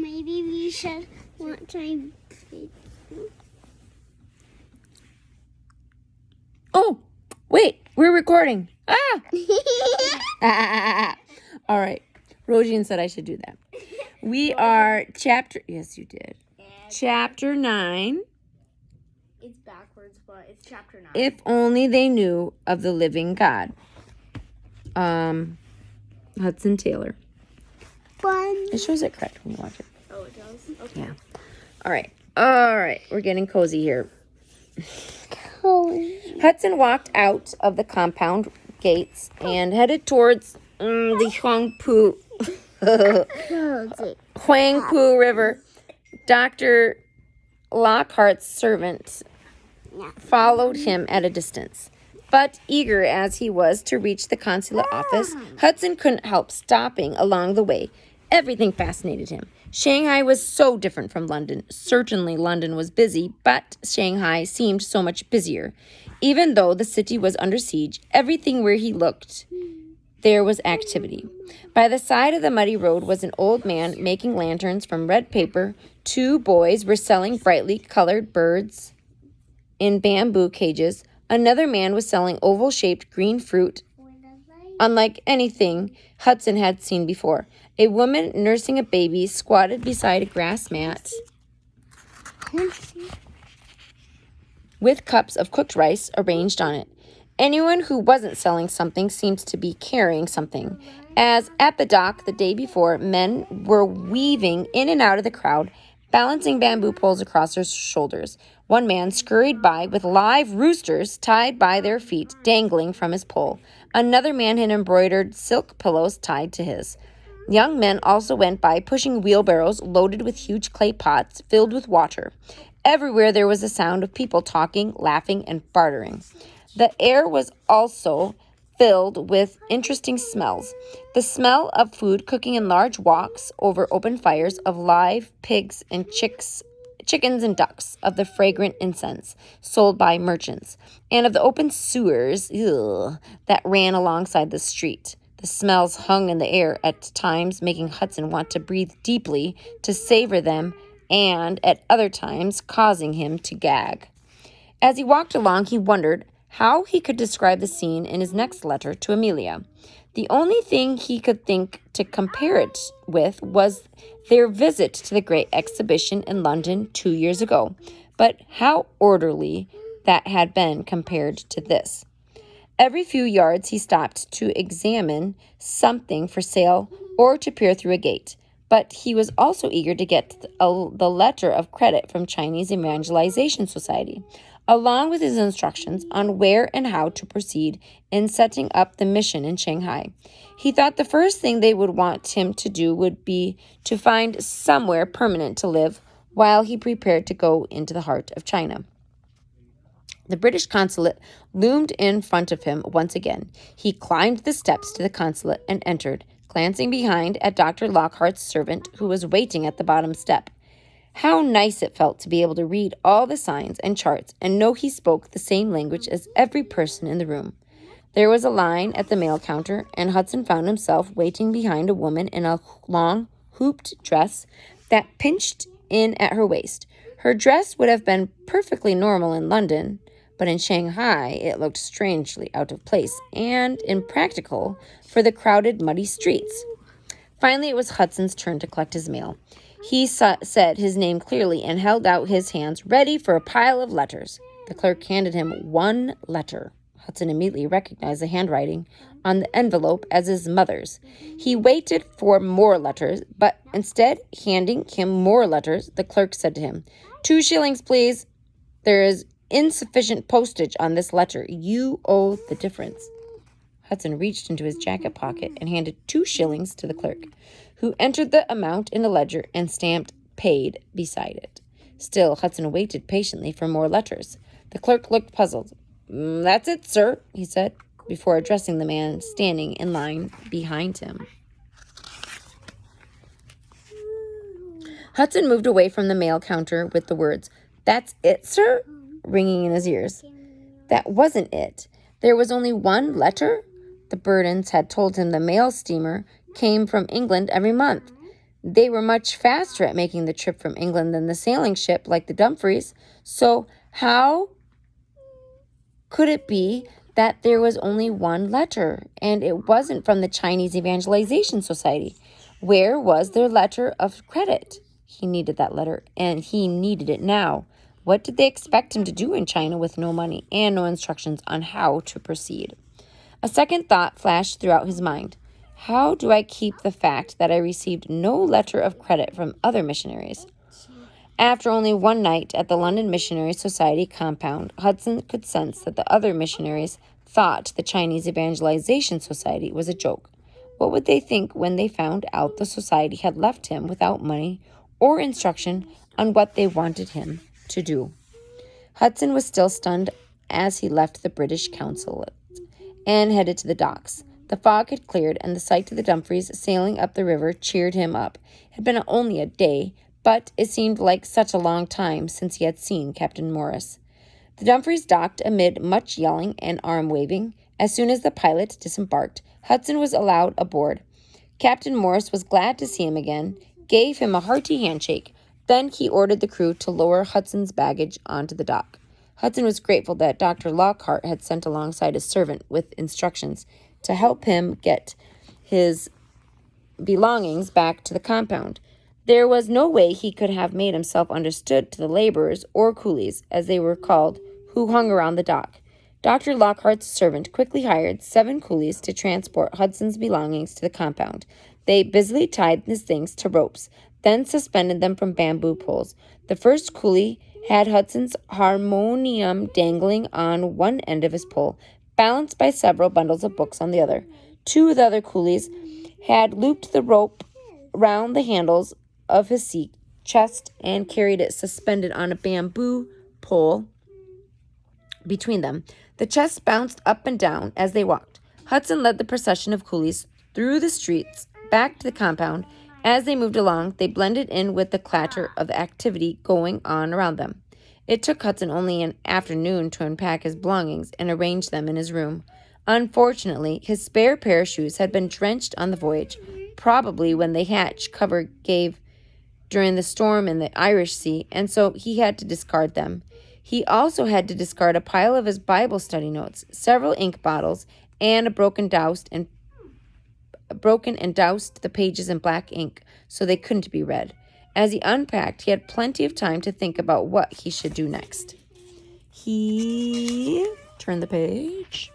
maybe we should try. Oh, wait, we're recording. All right. Rojian said I should do that. We are yes, you did. Chapter 9. It's backwards, but it's chapter 9. If only they knew of the living God. Hudson Taylor. Fun. It shows it correct when you watch it. Oh, it does? Okay. Yeah. All right. We're getting cozy here. Hudson walked out of the compound gates and headed towards the Huangpu River. Dr. Lockhart's servant followed him at a distance. But eager as he was to reach the consulate office, Hudson couldn't help stopping along the way. Everything fascinated him. Shanghai was so different from London. Certainly London was busy, but Shanghai seemed so much busier. Even though the city was under siege, everything where he looked, there was activity. By the side of the muddy road was an old man making lanterns from red paper. 2 boys were selling brightly colored birds in bamboo cages. Another man was selling oval-shaped green fruit, unlike anything Hudson had seen before. A woman nursing a baby squatted beside a grass mat with cups of cooked rice arranged on it. Anyone who wasn't selling something seemed to be carrying something. As at the dock the day before, men were weaving in and out of the crowd, balancing bamboo poles across their shoulders. One man scurried by with live roosters tied by their feet, dangling from his pole. Another man had embroidered silk pillows tied to his. Young men also went by, pushing wheelbarrows loaded with huge clay pots filled with water. Everywhere there was a sound of people talking, laughing, and bartering. The air was also filled with interesting smells. The smell of food cooking in large woks over open fires, of live pigs and chickens and ducks, of the fragrant incense sold by merchants, and of the open sewers that ran alongside the street. The smells hung in the air at times, making Hudson want to breathe deeply to savor them, and at other times causing him to gag. As he walked along, he wondered how he could describe the scene in his next letter to Amelia. The only thing he could think to compare it with was their visit to the Great Exhibition in London 2 years ago. But how orderly that had been compared to this. Every few yards he stopped to examine something for sale or to peer through a gate. But he was also eager to get the letter of credit from Chinese Evangelization Society, along with his instructions on where and how to proceed in setting up the mission in Shanghai. He thought the first thing they would want him to do would be to find somewhere permanent to live while he prepared to go into the heart of China. The British consulate loomed in front of him once again. He climbed the steps to the consulate and entered, glancing behind at Dr. Lockhart's servant, who was waiting at the bottom step. How nice it felt to be able to read all the signs and charts and know he spoke the same language as every person in the room. There was a line at the mail counter, and Hudson found himself waiting behind a woman in a long, hooped dress that pinched in at her waist. Her dress would have been perfectly normal in London, but in Shanghai it looked strangely out of place and impractical for the crowded, muddy streets. Finally, it was Hudson's turn to collect his mail. He said his name clearly and held out his hands, ready for a pile of letters. The clerk handed him 1 letter. Hudson immediately recognized the handwriting on the envelope as his mother's. He waited for more letters, but instead handing him more letters, the clerk said to him, 2 shillings, please. There is insufficient postage on this letter. You owe the difference. Hudson reached into his jacket pocket and handed 2 shillings to the clerk, who entered the amount in a ledger and stamped paid beside it. Still, Hudson waited patiently for more letters. The clerk looked puzzled. That's it, sir, he said, before addressing the man standing in line behind him. Hudson moved away from the mail counter with the words, "That's it, sir?" ringing in his ears. That wasn't it. There was only 1 letter. The Burdens had told him the mail steamer came from England every month. They were much faster at making the trip from England than the sailing ship like the Dumfries. So how could it be that there was only one letter and it wasn't from the Chinese Evangelization Society? Where was their letter of credit? He needed that letter, and he needed it now. What did they expect him to do in China with no money and no instructions on how to proceed? A second thought flashed throughout his mind. How do I keep the fact that I received no letter of credit from other missionaries? After only one night at the London Missionary Society compound, Hudson could sense that the other missionaries thought the Chinese Evangelization Society was a joke. What would they think when they found out the society had left him without money or instruction on what they wanted him to do? Hudson was still stunned as he left the British consulate and headed to the docks. The fog had cleared, and the sight of the Dumfries sailing up the river cheered him up. It had been only a day, but it seemed like such a long time since he had seen Captain Morris. The Dumfries docked amid much yelling and arm-waving. As soon as the pilot disembarked, Hudson was allowed aboard. Captain Morris was glad to see him again, gave him a hearty handshake. Then he ordered the crew to lower Hudson's baggage onto the dock. Hudson was grateful that Dr. Lockhart had sent alongside his servant with instructions to help him get his belongings back to the compound. There was no way he could have made himself understood to the laborers, or coolies, as they were called, who hung around the dock. Dr. Lockhart's servant quickly hired 7 coolies to transport Hudson's belongings to the compound. They busily tied his things to ropes, then suspended them from bamboo poles. The first coolie had Hudson's harmonium dangling on one end of his pole, balanced by several bundles of books on the other. 2 of the other coolies had looped the rope round the handles of his sea chest and carried it suspended on a bamboo pole between them. The chest bounced up and down as they walked. Hudson led the procession of coolies through the streets back to the compound. As they moved along, they blended in with the clatter of activity going on around them. It took Hudson only an afternoon to unpack his belongings and arrange them in his room. Unfortunately, his spare pair of shoes had been drenched on the voyage, probably when the hatch cover gave during the storm in the Irish Sea, and so he had to discard them. He also had to discard a pile of his Bible study notes, several ink bottles, and a broken and doused the pages in black ink so they couldn't be read. As he unpacked, he had plenty of time to think about what he should do next. He turned the page.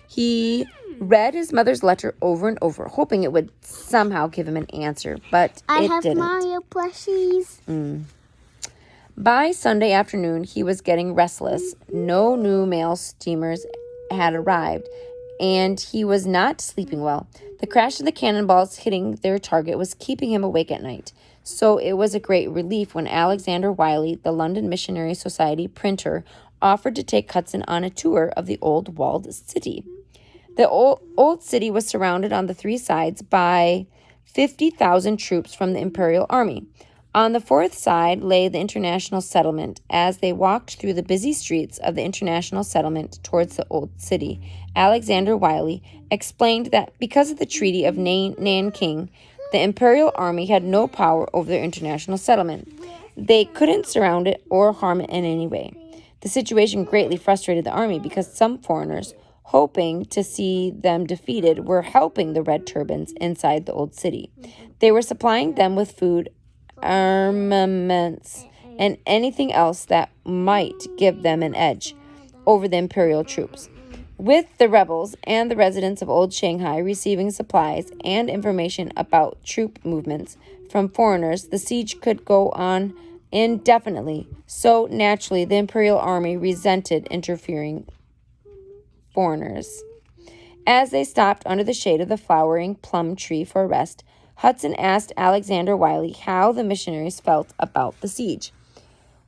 He read his mother's letter over and over, hoping it would somehow give him an answer, but I it have didn't. Mario plushies. By Sunday afternoon, he was getting restless. No new mail steamers had arrived, and he was not sleeping well. The crash of the cannonballs hitting their target was keeping him awake at night. So it was a great relief when Alexander Wiley, the London Missionary Society printer, offered to take Hudson on a tour of the old walled city. The old city was surrounded on the 3 sides by 50,000 troops from the Imperial Army. On the 4th side lay the international settlement. As they walked through the busy streets of the international settlement towards the old city, Alexander Wiley explained that because of the Treaty of Nanking, the Imperial Army had no power over their international settlement. They couldn't surround it or harm it in any way. The situation greatly frustrated the army because some foreigners, hoping to see them defeated, were helping the Red Turbans inside the old city. They were supplying them with food, armaments, and anything else that might give them an edge over the imperial troops. With the rebels and the residents of Old Shanghai receiving supplies and information about troop movements from foreigners, the siege could go on indefinitely. So naturally, the Imperial Army resented interfering foreigners. As they stopped under the shade of the flowering plum tree for a rest, Hudson asked Alexander Wiley how the missionaries felt about the siege.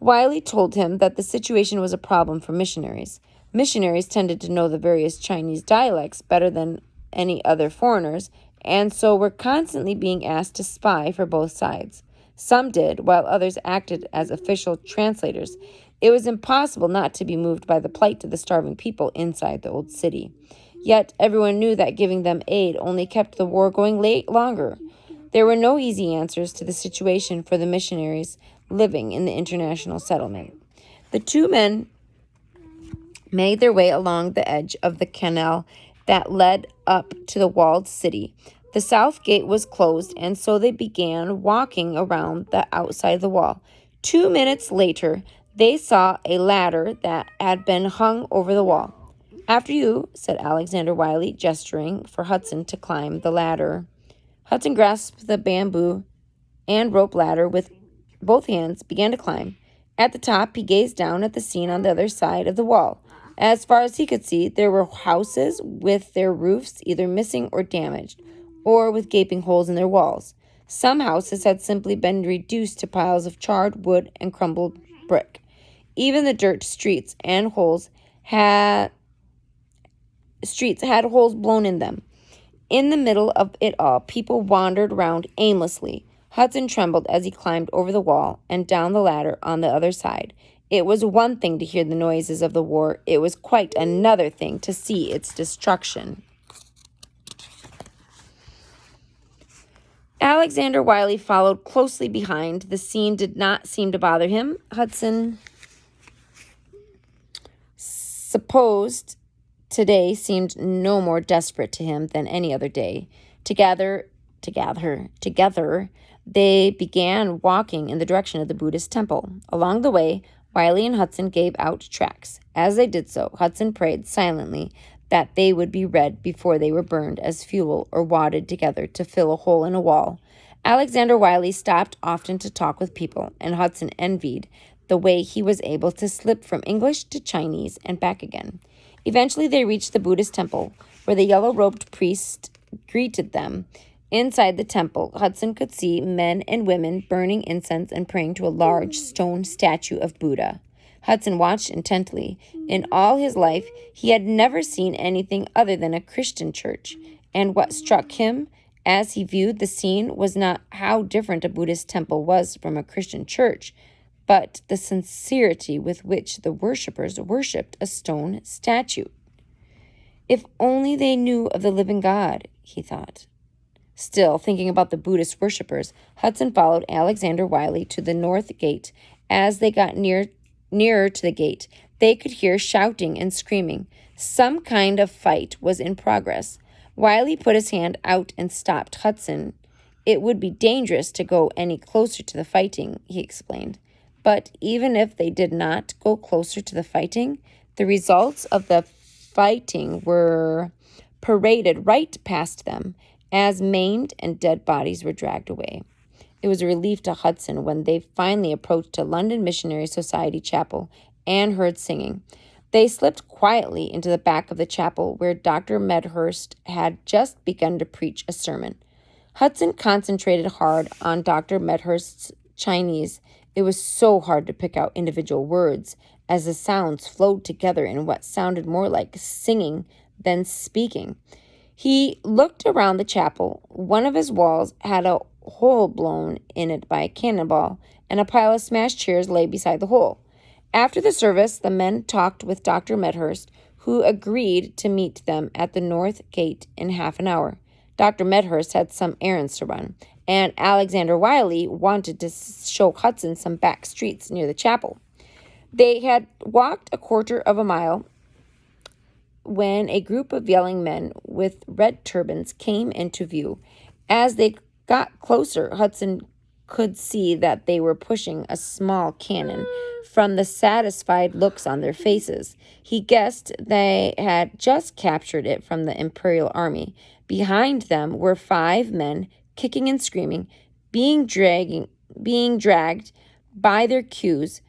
Wiley told him that the situation was a problem for missionaries. Missionaries tended to know the various Chinese dialects better than any other foreigners, and so were constantly being asked to spy for both sides. Some did, while others acted as official translators. It was impossible not to be moved by the plight of the starving people inside the old city. Yet everyone knew that giving them aid only kept the war going longer. There were no easy answers to the situation for the missionaries living in the international settlement. The two men made their way along the edge of the canal that led up to the walled city. The south gate was closed, and so they began walking around the outside of the wall. 2 minutes later, they saw a ladder that had been hung over the wall. "After you," said Alexander Wiley, gesturing for Hudson to climb the ladder. Hudson grasped the bamboo and rope ladder with both hands, began to climb. At the top, he gazed down at the scene on the other side of the wall. As far as he could see, there were houses with their roofs either missing or damaged, or with gaping holes in their walls. Some houses had simply been reduced to piles of charred wood and crumbled brick. Even the dirt streets had holes blown in them. In the middle of it all, people wandered around aimlessly. Hudson trembled as he climbed over the wall and down the ladder on the other side. It was one thing to hear the noises of the war. It was quite another thing to see its destruction. Alexander Wiley followed closely behind. The scene did not seem to bother him. Hudson supposed today seemed no more desperate to him than any other day. Together, they began walking in the direction of the Buddhist temple. Along the way, Wiley and Hudson gave out tracts. As they did so, Hudson prayed silently that they would be read before they were burned as fuel or wadded together to fill a hole in a wall. Alexander Wiley stopped often to talk with people, and Hudson envied the way he was able to slip from English to Chinese and back again. Eventually, they reached the Buddhist temple, where the yellow-robed priest greeted them. Inside the temple, Hudson could see men and women burning incense and praying to a large stone statue of Buddha. Hudson watched intently. In all his life, he had never seen anything other than a Christian church, and what struck him as he viewed the scene was not how different a Buddhist temple was from a Christian church, but the sincerity with which the worshippers worshipped a stone statue. If only they knew of the living God, he thought. Still thinking about the Buddhist worshippers, Hudson followed Alexander Wiley to the north gate. As they got nearer to the gate, they could hear shouting and screaming. Some kind of fight was in progress. Wiley put his hand out and stopped Hudson. It would be dangerous to go any closer to the fighting, he explained. But even if they did not go closer to the fighting, the results of the fighting were paraded right past them as maimed and dead bodies were dragged away. It was a relief to Hudson when they finally approached a London Missionary Society chapel and heard singing. They slipped quietly into the back of the chapel where Dr. Medhurst had just begun to preach a sermon. Hudson concentrated hard on Dr. Medhurst's Chinese. It was so hard to pick out individual words as the sounds flowed together in what sounded more like singing than speaking. He looked around the chapel. One of his walls had a hole blown in it by a cannonball, and a pile of smashed chairs lay beside the hole. After the service, the men talked with Dr. Medhurst, who agreed to meet them at the north gate in half an hour. Dr. Medhurst had some errands to run, and Alexander Wiley wanted to show Hudson some back streets near the chapel. They had walked a quarter of a mile when a group of yelling men with red turbans came into view. As they got closer, Hudson could see that they were pushing a small cannon. From the satisfied looks on their faces, he guessed they had just captured it from the Imperial Army. Behind them were 5 men, kicking and screaming, being dragged by their queues.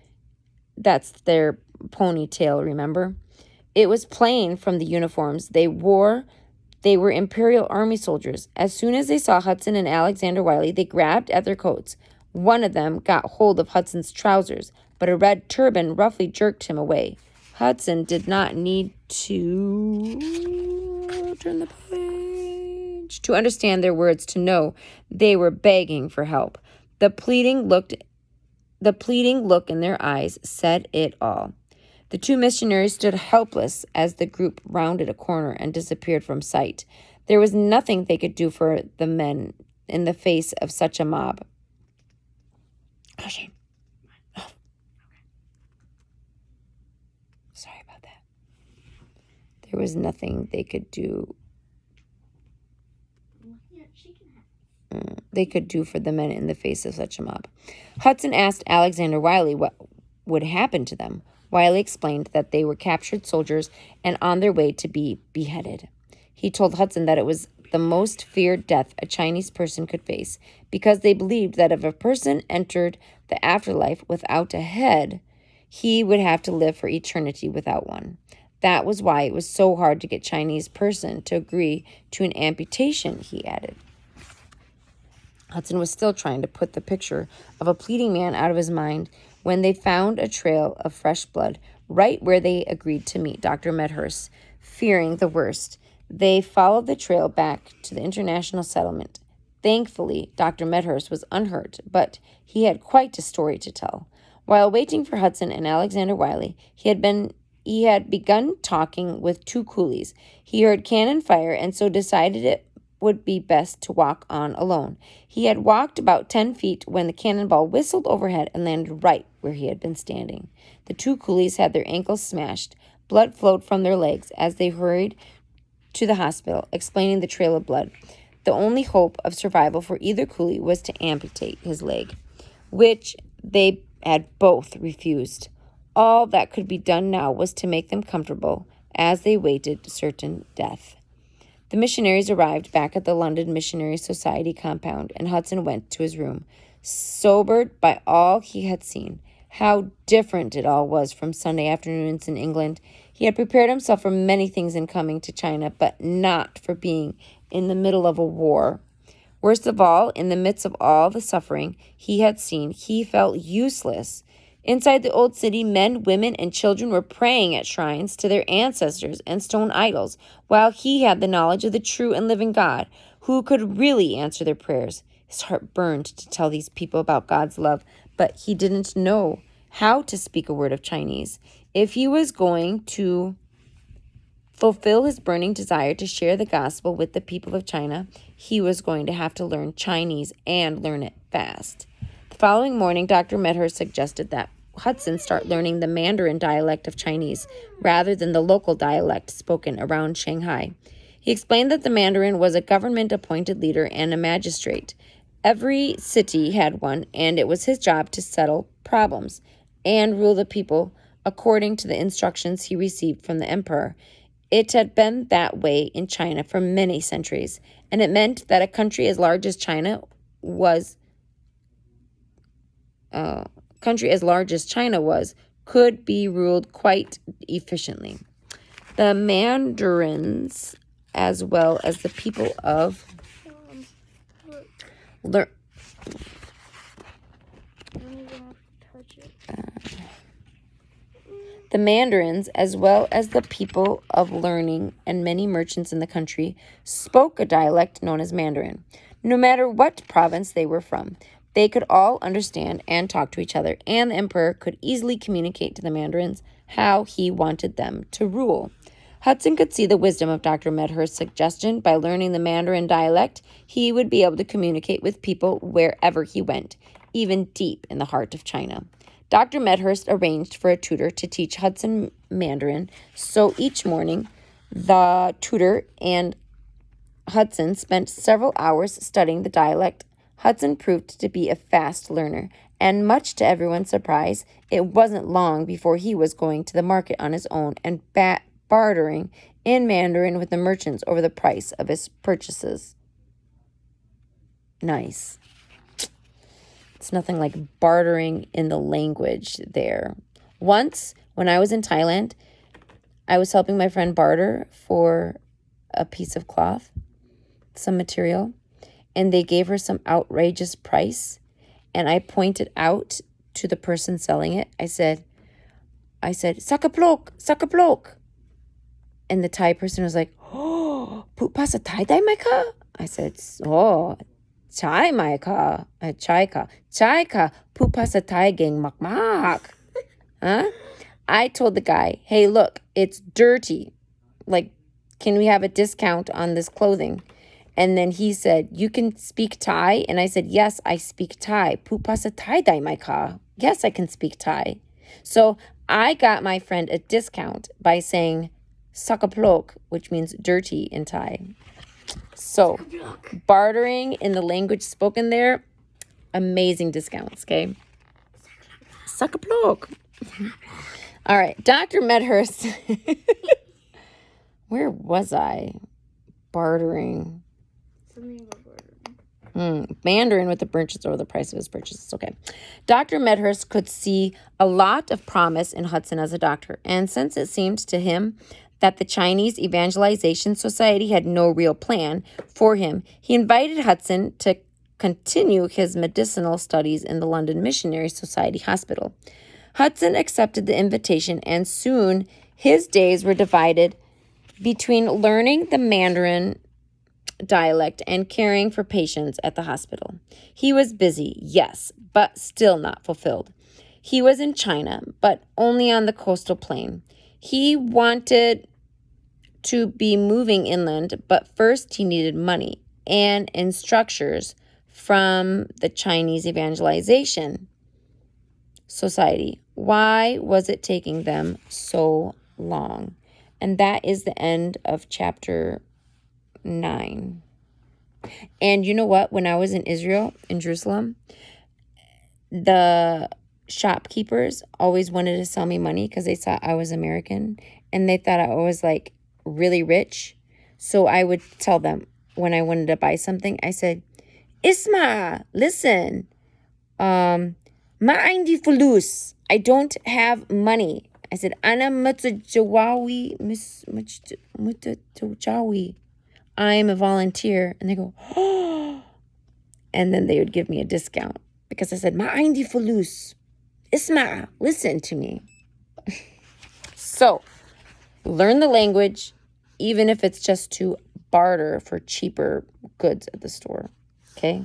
That's their ponytail, remember? It was plain from the uniforms they wore they were Imperial Army soldiers. As soon as they saw Hudson and Alexander Wiley, they grabbed at their coats. One of them got hold of Hudson's trousers, but a red turban roughly jerked him away. Hudson did not need to turn the page to understand their words to know they were begging for help. The pleading look in their eyes said it all. The 2 missionaries stood helpless as the group rounded a corner and disappeared from sight. There was nothing they could do for the men in the face of such a mob. Oh, Shane. Oh. Okay. Sorry about that. There was nothing they could do. They could do for the men in the face of such a mob. Hudson asked Alexander Wiley what would happen to them. Wiley explained that they were captured soldiers and on their way to be beheaded. He told Hudson that it was the most feared death a Chinese person could face because they believed that if a person entered the afterlife without a head, he would have to live for eternity without one. That was why it was so hard to get a Chinese person to agree to an amputation, he added. Hudson was still trying to put the picture of a bleeding man out of his mind when they found a trail of fresh blood right where they agreed to meet Dr. Medhurst. Fearing the worst, they followed the trail back to the international settlement. Thankfully, Dr. Medhurst was unhurt, but he had quite a story to tell. While waiting for Hudson and Alexander Wiley, he had begun talking with two coolies. He heard cannon fire and so decided it would be best to walk on alone. He had walked about 10 feet when the cannonball whistled overhead and landed right where he had been standing. The two coolies had their ankles smashed. Blood flowed from their legs as they hurried to the hospital, explaining the trail of blood. The only hope of survival for either coolie was to amputate his leg, which they had both refused. All that could be done now was to make them comfortable as they waited certain death. The missionaries arrived back at the London Missionary Society compound, and Hudson went to his room, sobered by all he had seen. How different it all was from Sunday afternoons in England. He had prepared himself for many things in coming to China, but not for being in the middle of a war. Worst of all, in the midst of all the suffering he had seen, he felt useless. Inside the old city, men, women, and children were praying at shrines to their ancestors and stone idols, while he had the knowledge of the true and living God, who could really answer their prayers. His heart burned to tell these people about God's love, but he didn't know how to speak a word of Chinese. If he was going to fulfill his burning desire to share the gospel with the people of China, he was going to have to learn Chinese and learn it fast. The following morning, Dr. Medhurst suggested that Hudson start learning the Mandarin dialect of Chinese rather than the local dialect spoken around Shanghai. He explained that the Mandarin was a government-appointed leader and a magistrate. Every city had one, and it was his job to settle problems and rule the people according to the instructions he received from the emperor. It had been that way in China for many centuries, and it meant that a country as large as China was could be ruled quite efficiently. The Mandarins, as well as the people of The Mandarins, as well as the people of learning and many merchants in the country, spoke a dialect known as Mandarin. No matter what province they were from, they could all understand and talk to each other, and the emperor could easily communicate to the Mandarins how he wanted them to rule. Hudson could see the wisdom of Dr. Medhurst's suggestion. By learning the Mandarin dialect, he would be able to communicate with people wherever he went, even deep in the heart of China. Dr. Medhurst arranged for a tutor to teach Hudson Mandarin, so each morning the tutor and Hudson spent several hours studying the dialect. Hudson proved to be a fast learner, and much to everyone's surprise, it wasn't long before he was going to the market on his own and bartering in Mandarin with the merchants over the price of his purchases. Nice. It's nothing like bartering in the language there. Once, when I was in Thailand, I was helping my friend barter for a piece of cloth, some material, and they gave her some outrageous price, and I pointed out to the person selling it. I said, Sakaplok. And the Thai person was like, oh, put pasa Thai dai mai ka? I said, oh, chai mai ka, chai ka, pu pasa Thai gang mak mak. Huh? I told the guy, hey, look, it's dirty. Like, can we have a discount on this clothing? And then he said, you can speak Thai? And I said, yes, I speak Thai. Pupasa Thai dai mai ka. Yes, I can speak Thai. So I got my friend a discount by saying sakaplok, which means dirty in Thai. So bartering in the language spoken there, amazing discounts, okay? Sakaplok. All right, Dr. Medhurst. Where was I? Bartering. Something about bartering. Mandarin with the purchase or the price of his purchases. Okay. Dr. Medhurst could see a lot of promise in Hudson as a doctor. And since it seemed to him that the Chinese Evangelization Society had no real plan for him, he invited Hudson to continue his medicinal studies in the London Missionary Society Hospital. Hudson accepted the invitation, and soon his days were divided between learning the Mandarin dialect and caring for patients at the hospital. He was busy, yes, but still not fulfilled. He was in China, but only on the coastal plain. He wanted to be moving inland, but first he needed money and instructors from the Chinese Evangelization Society. Why was it taking them so long? And that is the end of chapter 9. And you know what? When I was in Israel, in Jerusalem, the shopkeepers always wanted to sell me money because they thought I was American and they thought I was like really rich. So I would tell them when I wanted to buy something, I said, Isma, listen, ma'indi fulus. I don't have money. I said, Ana mutajawi mutajawi. I'm a volunteer. And they go, oh. And then they would give me a discount because I said, ma'indi fulus. Isma, listen to me. So, learn the language, even if it's just to barter for cheaper goods at the store. Okay?